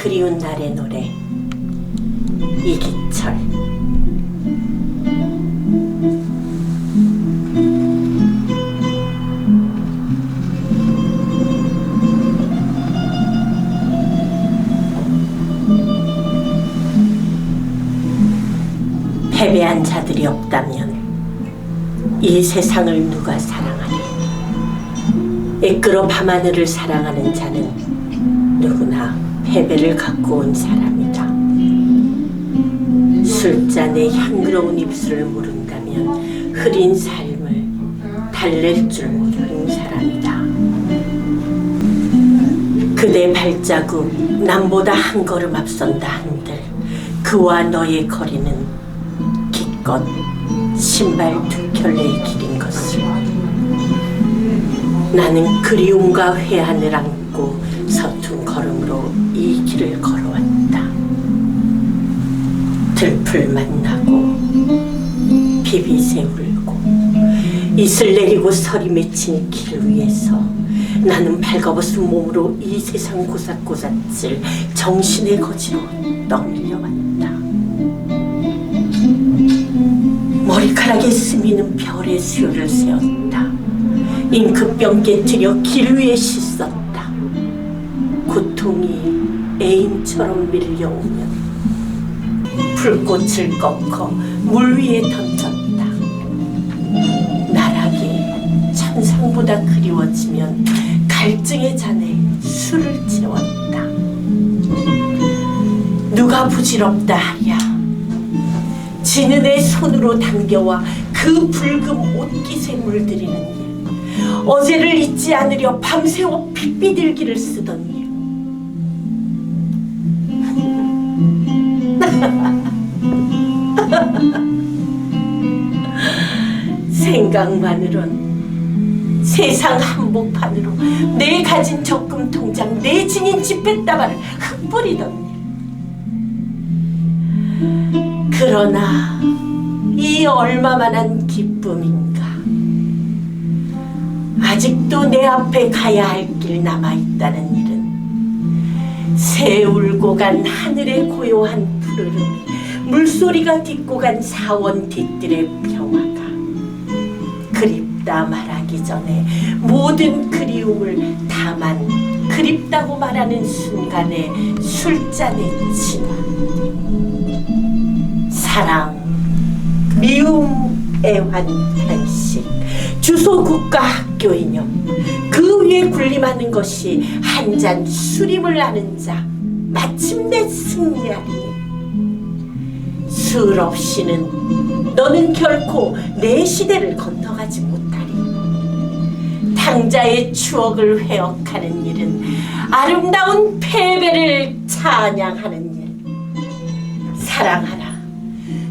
그리운 날의 노래 이기철. 패배한 자들이 없다면 이 세상을 누가 사랑하리? 이끌어 밤하늘을 사랑하는 자는 누구나 패배를 갖고 온 사람이다. 술잔에 향그러운 입술을 모른다면 흐린 삶을 달랠 줄 모르는 사람이다. 그대 발자국 남보다 한 걸음 앞선다 한들 그와 너의 거리는 기껏 신발 두 켤레의 길인 것을. 나는 그리움과 회한을 안고 서툰 걸음으로 이 길을 걸어왔다. 들풀 만나고 비비새 울고 이슬 내리고 설이 맺힌 길 위에서 나는 발가벗은 몸으로 이 세상 고삿고삿질 정신의 거지로 떠밀려왔다. 머리카락에 스미는 별의 수요를 세웠다. 잉크병 깨트려 길 위에 씻었다. 고통이 애인처럼 밀려오면 불꽃을 꺾어 물 위에 던졌다. 나락이 천상보다 그리워지면 갈증의 잔에 술을 채웠다. 누가 부질없다 하랴. 지는 애 손으로 당겨와 그 붉은 옷깃에 물들이는 일. 어제를 잊지 않으려 밤새워 핏비들기를 쓰던 일. 생각만으론 세상 한복판으로 내 가진 적금 통장, 내 지닌 지폐다발을 흩뿌리던 일. 그러나 이 얼마만한 기쁨인가. 아직도 내 앞에 가야 할 길 남아있다는 일은 새 울고 간 하늘의 고요한 푸르름이 물소리가 딛고 간 사원 뒤뜰의 평화가 그립다 말하기 전에 모든 그리움을 다만 그립다고 말하는 순간의 술잔의 진화. 사랑, 미움, 애환, 탄식, 주소, 국가, 학교 이념, 그 위에 군림하는 것이 한 잔 술임을 아는 자 마침내 승리하리니 술 없이는 너는 결코 내 시대를 건너가지 못하리. 당자의 추억을 회역하는 일은 아름다운 패배를 찬양하는 일. 사랑하라.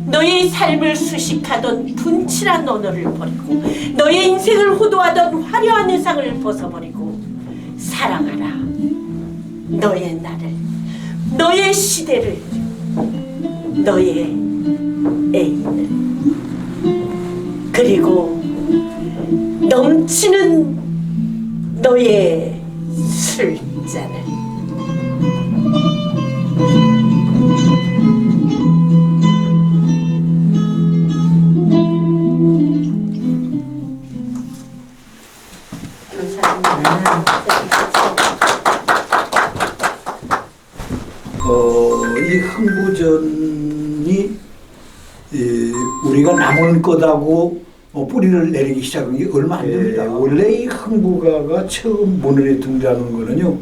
너의 삶을 수식하던 분칠한 언어를 버리고 너의 인생을 호도하던 화려한 의상을 벗어버리고 사랑하라. 너의 나를, 너의 시대를, 너의 애인을, 그리고 넘치는 너의 술잔을. 이 흥부전이 우리가 남을 거다고 뿌리를 내리기 시작한 게 얼마 안 됩니다. 원래 이 흥부가가 처음 문헌에 등장하는 거는요,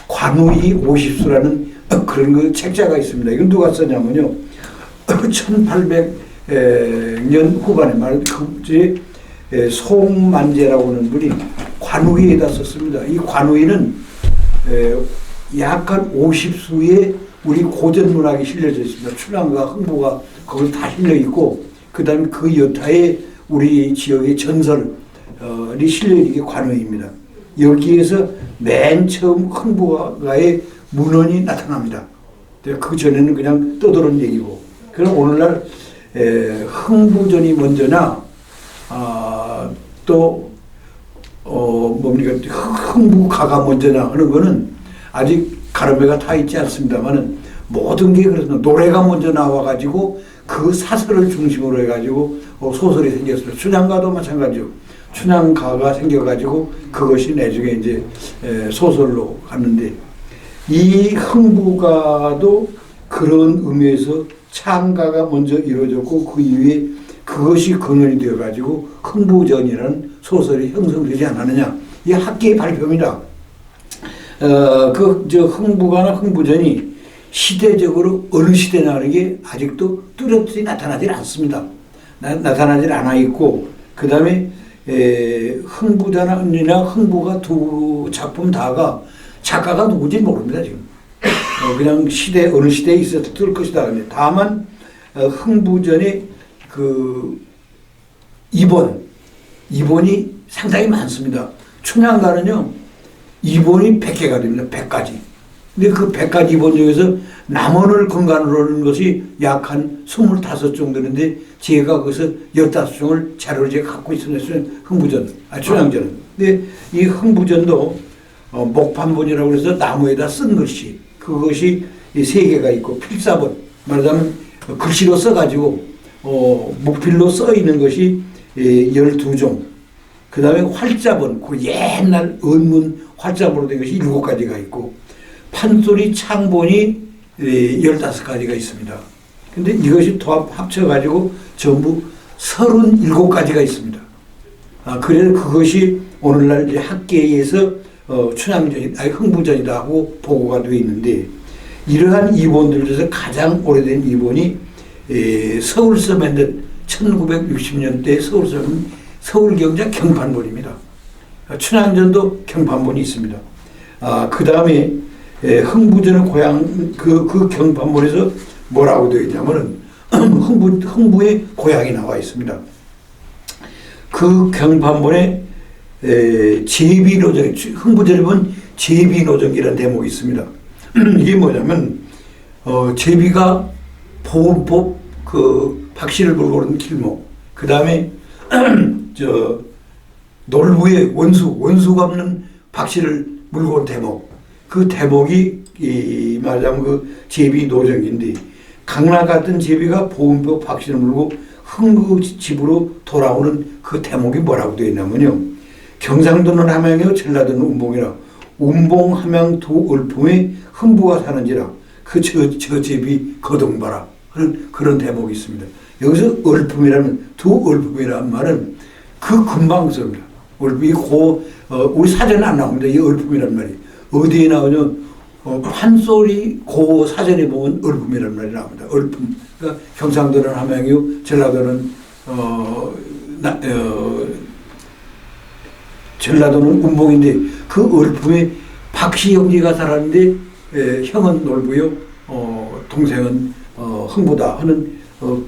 관우이 50수라는 그런 그 책자가 있습니다. 이건 누가 썼냐면요, 1800년 후반에 말한 송만재라고 하는 분이 관우이에다 썼습니다. 이 관우이는 약간 50수의 우리 고전 문학이 실려져 있습니다. 춘향과 흥부가 거기 다 실려 있고, 그 다음에 그 여타의 우리 지역의 전설이 실려 있는 게 관우입니다. 여기에서 맨 처음 흥부가의 문헌이 나타납니다. 그 전에는 그냥 떠도는 얘기고. 그럼 오늘날 흥부전이 먼저나 뭡니까 흥부가가 먼저나 하는 거는 아직 가르마가 다 있지 않습니다만은 모든 게 그래서 노래가 먼저 나와가지고 그 사설을 중심으로 해가지고 소설이 생겼어요. 춘향가도 마찬가지요. 춘향가가 생겨가지고 그것이 나중에 이제 소설로 갔는데 이 흥부가도 그런 의미에서 창가가 먼저 이루어졌고 그 이후에 그것이 근원이 되어가지고 흥부전이라는 소설이 형성되지 않았느냐. 이 학계의 발표입니다. 흥부가나 흥부전이 시대적으로 어느 시대냐는 게 아직도 뚜렷이 나타나질 않습니다. 나타나질 않아 있고, 그 다음에 흥부전이나 흥부가 두 작품 다가 작가가 누구지 모릅니다, 지금. 그냥 어느 시대에 있었을 것이다. 근데 다만, 흥부전의 이본이 상당히 많습니다. 춘향가는요, 이본이 100개가 됩니다. 100가지. 근데 그 100가지 이본 중에서 남원을 근간으로 하는 것이 약 한 25 정도인데, 제가 거기서 15종을 자료를 제가 갖고 있습니다. 춘향전은. 근데 이 흥부전도 목판본이라고 해서 나무에다 쓴 글씨, 그것이 3개가 있고, 필사본, 말하자면 글씨로 써가지고, 목필로 써 있는 것이 12종. 그 다음에 활자본, 그 옛날 언문 활자본으로 된 것이 7가지가 있고, 판소리 창본이 15가지가 있습니다. 근데 이것이 합쳐가지고 전부 37가지가 있습니다. 그래서 그것이 오늘날 학계에서 흥부전이다 하고 보고가 되어 있는데, 이러한 이본들 중에서 가장 오래된 이본이 서울서 만든 1960년대 서울서 서울경자 경판본입니다. 춘향전도 경판본이 있습니다. 그 다음에 흥부전의 고향 그 경판본에서 뭐라고 되어 있냐면은 흥부의 고향이 나와 있습니다. 그 경판본에 제비노정, 흥부전에 보면 제비노정이라는 대목이 있습니다. 이게 뭐냐면 제비가 보온법 박씨를 물고 오는 길목, 그 다음에 놀부의 원수가 없는 박씨를 물고 온 대목, 그 대목이 말하자면 그 제비 노정인데, 강락 같은 제비가 보온법 박씨를 물고 흥부 집으로 돌아오는 그 대목이 뭐라고 되어 있냐면요, 경상도는 함양이요 전라도는 운봉이라 운봉 함양 두 얼품에 흥부가 사는지라 저 제비 거동봐라 하는 그런 대목이 있습니다. 여기서 두 얼품이라는 말은 그 근방서입니다. 얼품이 우리 사전에 안 나옵니다. 이 얼품이란 말이 어디에 나오냐면 판소리 고 사전에 보면 얼품이란 말이 나옵니다. 얼품. 그러니까 경상도는 함양이요, 전라도는 전라도는 운봉인데, 그 얼품에 박씨 형제가 살았는데 형은 놀부요, 동생은 흥부다 하는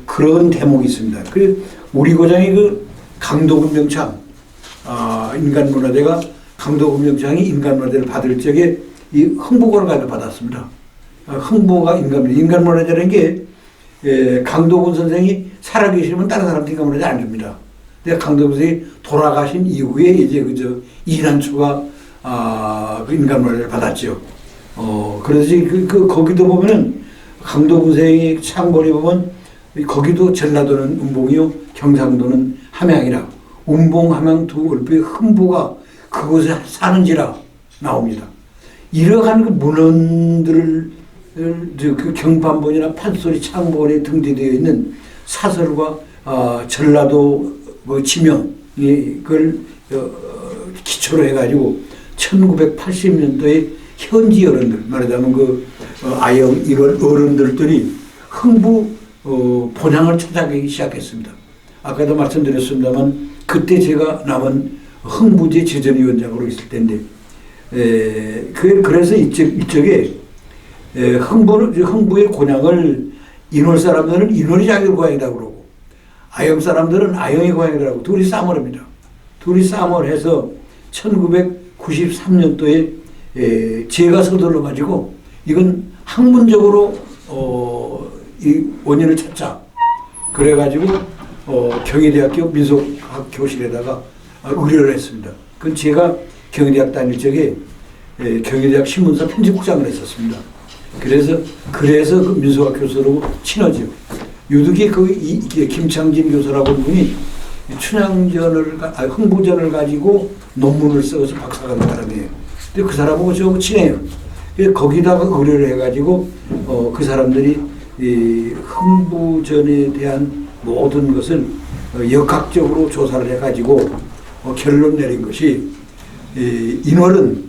그런 대목이 있습니다. 그래서 우리 고장이 강도금명창, 인간문화재가 강도금명창이 인간문화재를 받을 적에 이 흥부고를 받았습니다. 흥부가 인간문화재라는 게 강도군 선생이 살아계시면 다른 사람한테 인간문화재 안 줍니다. 근데 강도군 선생이 돌아가신 이후에 이제 이난초가 그 인간문화재를 받았죠. 그래서 거기도 보면은 강도군 선생이 창본에 보면 거기도 전라도는 운봉이요, 경상도는 함양이라 운봉 함양 두 얼핏 흥부가 그곳에 사는지라 나옵니다. 이러한 그 문헌들을 그 경판본이나 판소리 창본에 등재되어 있는 사설과 전라도 지명 그걸 기초로 해가지고 1980년도에 현지 어른들, 말하자면 아영 이런 어른들이 흥부 본향을 찾아가기 시작했습니다. 아까도 말씀드렸습니다만 그때 제가 남은 흥부제 지전위원장으로 있을 때인데, 그래서 이쪽에 흥부의 고향을 인월 사람들은 인월이 자기 고향이라고 그러고, 아영 사람들은 아영의 고향이라고 둘이 싸움을 합니다. 둘이 싸움을 해서 1993년도에 제가 서둘러 가지고 이건 학문적으로 이 원인을 찾자. 그래가지고 경희대학교 민속학 교실에다가 의뢰를 했습니다. 그건 제가 경희대학 다닐 적에 경희대학 신문사 편집국장을 했었습니다. 그래서 그 민수학 교수로 친하죠. 유독이 김창진 교수라고 하는 분이 흥부전을 가지고 논문을 써서 박사가 된 사람이에요. 근데 그 사람하고 저하고 친해요. 거기다가 의뢰를 해가지고 그 사람들이 이 흥부전에 대한 모든 것을 역학적으로 조사를 해가지고 결론 내린 것이 인월은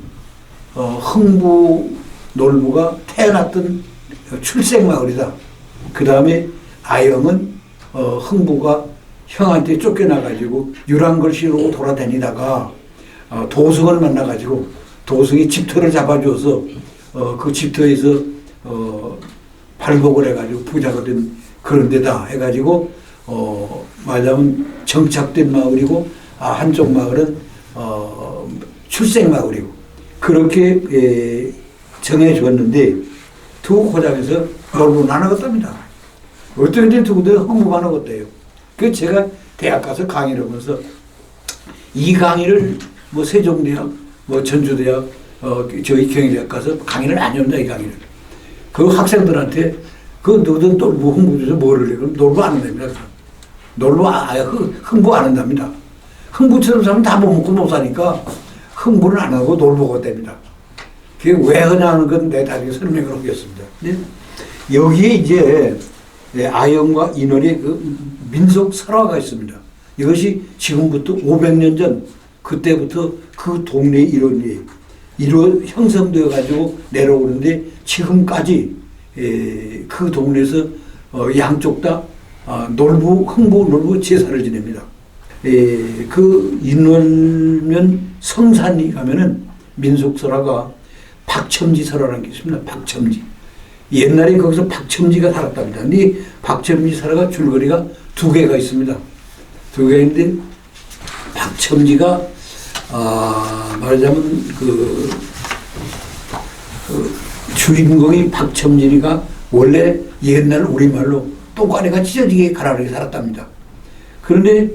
흥부 놀부가 태어났던 출생마을이다. 그 다음에 아영은 흥부가 형한테 쫓겨나가지고 유랑글씨로 돌아다니다가 도승을 만나가지고 도승이 집터를 잡아줘서 그 집터에서 발복을 해가지고 부자가 된 그런 데다 해가지고 말하자면 정착된 마을이고 한쪽 마을은 출생 마을이고 그렇게 정해줬는데 두 고장에서 놀부는 안 하겠답니다. 어떤 데 두고 흥부가 안 하겠대요. 그 제가 대학 가서 강의를 하면서 이 강의를 뭐 세종대학, 뭐 전주대학, 저희 경희대학 가서 강의를 안 합니다. 이 강의를. 그 학생들한테 그 너든 놀부 흥부에서 뭐를 해? 그럼 놀부 안 한답니다. 놀부 흥부 안 한답니다. 흥부처럼 사면 다 못 먹고 못 사니까 흥부는 안 하고 놀부가 됩니다. 그게 왜 하냐는 건 내가 나중에 설명을 하겠습니다. 여기에 이제 아영과 인월의 그 민속 설화가 있습니다. 이것이 지금부터 500년 전 그때부터 그 동네의 일원이 형성되어 가지고 내려오는데 지금까지 그 동네에서 양쪽 다 놀부, 흥부, 놀부 제사를 지냅니다. 그 인월면 성산이 가면은 민속설화가 박첨지설화라는 게 있습니다. 박첨지. 옛날에 거기서 박첨지가 살았답니다. 근데 박첨지 설화가 줄거리가 두 개가 있습니다. 두 개인데 박첨지가 말하자면 그 주인공이 박첨지가 원래 옛날 우리말로 똥가리가 찢어지게 가라르게 살았답니다. 그런데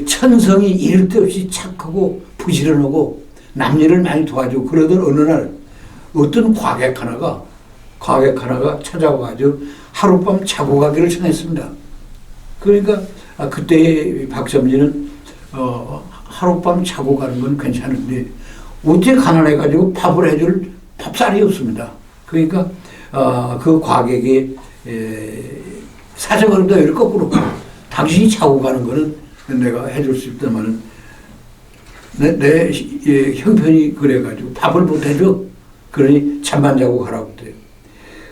천성이 이럴 데 없이 착하고 부지런하고 남일을 많이 도와주고 그러던 어느 날 어떤 과객 하나가 찾아와가지고 하룻밤 자고 가기를 청했습니다. 그러니까 그때 박첨지는 하룻밤 자고 가는 건 괜찮은데 어째 가난해가지고 밥을 해줄 밥살이 없습니다. 그러니까 그 과객이 사정을 더 이렇게 거꾸로 당신이 자고 가는 거는 내가 해줄 수 있다마는 내 형편이 그래가지고 밥을 못 해줘. 그러니 잠만 자고 가라고 그래요.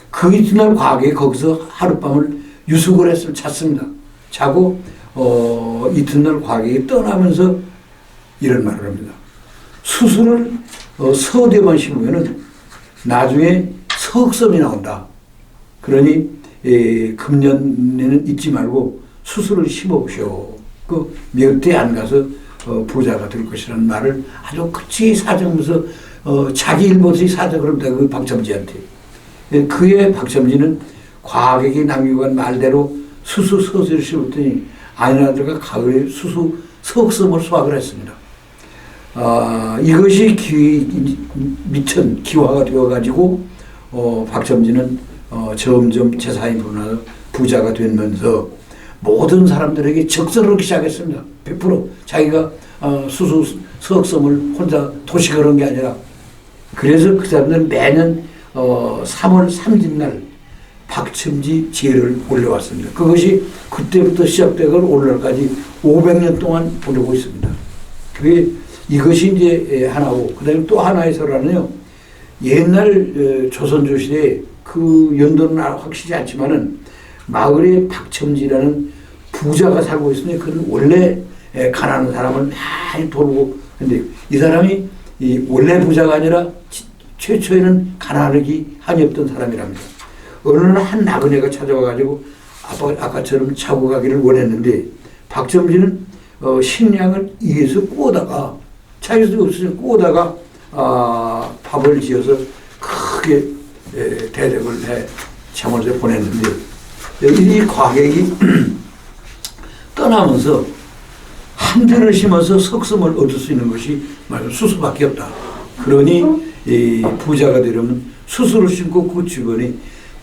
그 이튿날 과객이 거기서 하룻밤을 유숙을 했으면 잤습니다. 자고 이튿날 과객이 떠나면서 이런 말을 합니다. 수술을 서대만 심으면은 나중에 석섬이 나온다. 그러니 금년에는 잊지 말고 수술을 심어보시오. 그 몇 대 안 가서 부자가 될 것이라는 말을 아주 그치 사정하면서 자기 일본의 사정을 합니다. 그 박첨지한테. 그의 박첨지는 과객이 남기고간 말대로 수수 서서를 심었더니 아이나들과 가을에 수수 석섬을 수확을 했습니다. 이것이 미천 기화가 되어가지고 박첨지는 점점 재산이 불어나서 부자가 되면서 모든 사람들에게 적설을 하기 시작했습니다. 100% 자기가 수수 석섬을 혼자 도식을 게 아니라 그래서 그 사람들은 매년 3월 3일날 박첨지 제를 올려왔습니다. 그것이 그때부터 시작되고 오늘날까지 500년 동안 보내고 있습니다. 그게 이것이 이제 하나고 그다음에 또 하나의 설화는요. 옛날 조선조 시대에 그 연도는 확실히 않지만은 마을에 박첨지라는 부자가 살고 있으니 그는 원래 가난한 사람을 많이 돌고 근데 이 사람이 원래 부자가 아니라 최초에는 가난하기 한이 없던 사람이랍니다. 어느 날 한 나그네가 찾아와가지고 아까처럼 자고 가기를 원했는데 박첨지는 식량을 위에서 구워다가 자기도 없으니 구워다가 밥을 지어서 크게 대접을 해 창원에서 보냈는데 이 과객이 떠나면서 한 대를 심어서 석섬을 얻을 수 있는 것이 말로 수수밖에 없다. 그러니 이 부자가 되려면 수술을 심고 그 주변에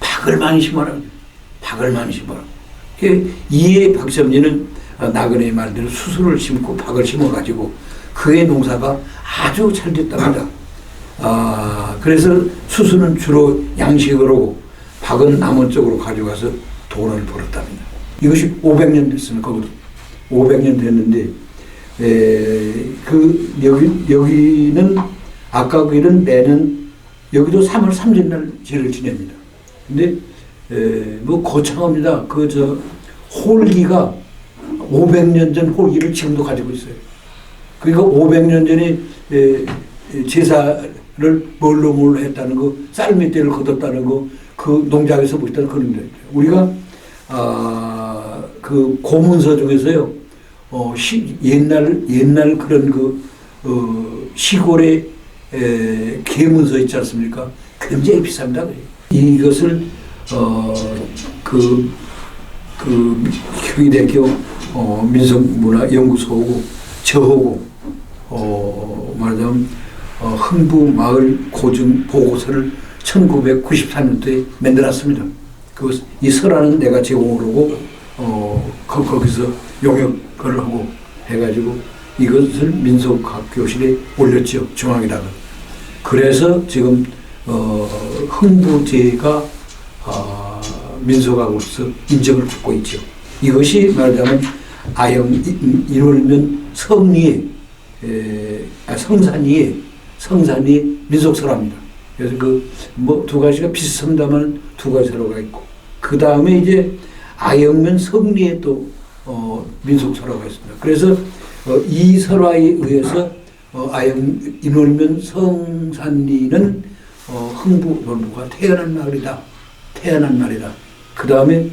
박을 많이 심어라. 박을 많이 심어라. 이에 박점리는 나그네의 말대로 수술을 심고 박을 심어가지고 그의 농사가 아주 잘 됐답니다. 그래서 수술은 주로 양식을 하고 박은 남원 쪽으로 가져가서 돈을 벌었답니다. 이것이 500년 됐으면 거기도 500년 됐는데 여기는 아까 거기는 매년 여기도 3월 3일 날 제를 지냅니다. 근데 뭐 거창합니다. 홀기가 500년 전 홀기를 지금도 가지고 있어요. 그러니까 500년 전에 제사를 뭘로 했다는 거, 쌀밑대를 걷었다는 거, 그 농장에서 보셨다는 그런 데. 우리가 그 고문서 중에서요, 옛날 그런 시골의 계문서 있지 않습니까? 굉장히 비쌉니다. 이것을 경희대학교 민속문화연구소하고 저하고 말하자면 흥부 마을 고증 보고서를 1994년도에 만들었습니다. 이 설화는 내가 제공을 하고 거기서 용역을 하고 해가지고 이것을 민속학교실에 올렸죠. 중앙에다가. 그래서 지금 흥부제가 민속학으로서 인정을 받고 있죠. 이것이 말하자면 인월면 성산리의 민속설화입니다. 그래서 두 가지가 비슷합니다만 두 가지로가 있고, 그 다음에 이제 아영면 성리에 또 민속설화가 있습니다. 그래서 이 설화에 의해서 인월면 성산리는 흥부가 태어난 말이다. 그 다음에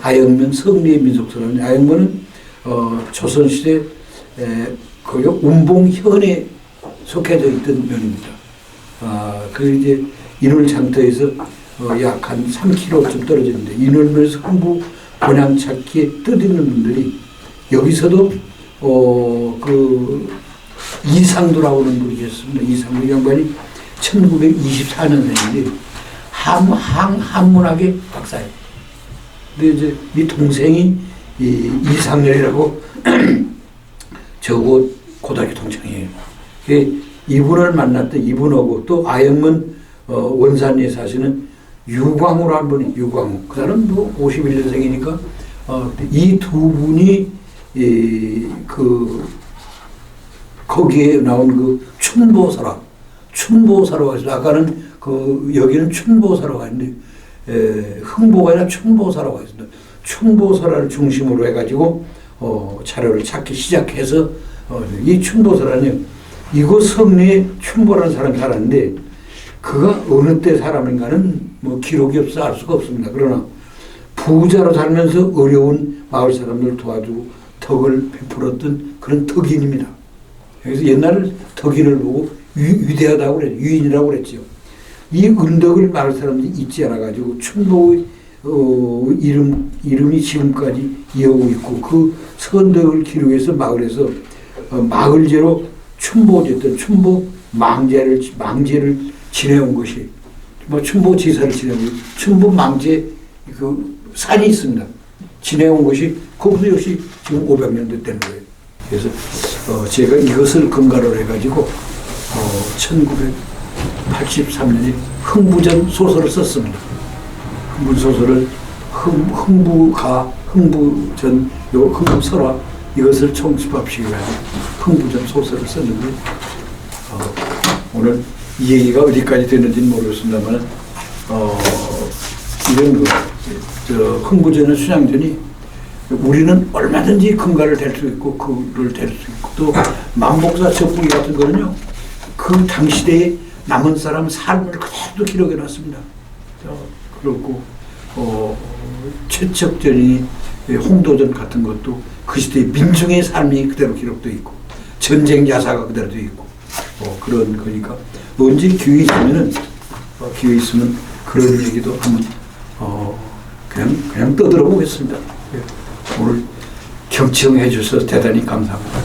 아영면 성리의 민속설화는 아영면은 조선시대 거기 운봉현에 속해져 있던 면입니다. 이제 인월장터에서 약 한 3km쯤 떨어지는데 인월면에서 흥부 본향 찾기에 떠드는 분들이 여기서도 이상도라고 하는 분이 계셨습니다. 이상도 양반이 1924년생인데 한문학의 박사예요. 근데 이제 이 동생이 이상렬이라고 저하고 고등학교 동창이에요. 이분을 만났던 이분하고 또 아영문 원산리에 사시는 유광우라는 분이 유광우. 그 사람은 51년생이니까 이 두 분이 거기에 나온 춘보사라고 해서 아까는 여기는 춘보사라고 했는데 흥보가 아니라 춘보사라고 했습니다. 춘보사라를 중심으로 해가지고 자료를 찾기 시작해서 이 춘보사라는요, 이곳 성리에 춘보라는 사람이 살았는데 그가 어느 때 사람인가는 기록이 없어 알 수가 없습니다. 그러나 부자로 살면서 어려운 마을 사람들을 도와주고 덕을 베풀었던 그런 덕인입니다. 그래서 옛날에 덕인을 보고 위대하다고 그랬죠. 유인이라고 그랬죠. 이 은덕을 마을 사람들이 잊지 않아가지고 춘보의 이름이 지금까지 이어오고 있고, 그 선덕을 기록해서 마을에서 마을제로 춘보 망제를 지내온 것이, 춘보 제사를 지내온 것이, 춘보 망제 산이 있습니다. 지내온 것이, 그것도 역시 지금 500년 됐다는 거예요. 그래서 제가 이것을 근거로 해가지고 1983년에 흥부전 소설을 썼습니다. 흥부소설을 흥부전 흥부설화 이것을 총집합시켜가지고 흥부전 소설을 썼는데 오늘 이 얘기가 어디까지 됐는지는 모르겠습니다만 이런 흥부전과 순양전이 우리는 얼마든지 근거를 댈 수 있고 그를 댈 수 있고, 또 만복사 적부기 같은 거는요, 그 당시대에 남은 사람 삶을 그대로 기록해 놨습니다. 그렇고 최척전이 홍도전 같은 것도 그 시대의 민중의 삶이 그대로 기록되어 있고, 전쟁 야사가 그대로 되어 있고, 그런 거니까 언제 기회 있으면 그런 얘기도 한번 그냥 떠들어 보겠습니다. 오늘 경청해 주셔서 대단히 감사합니다.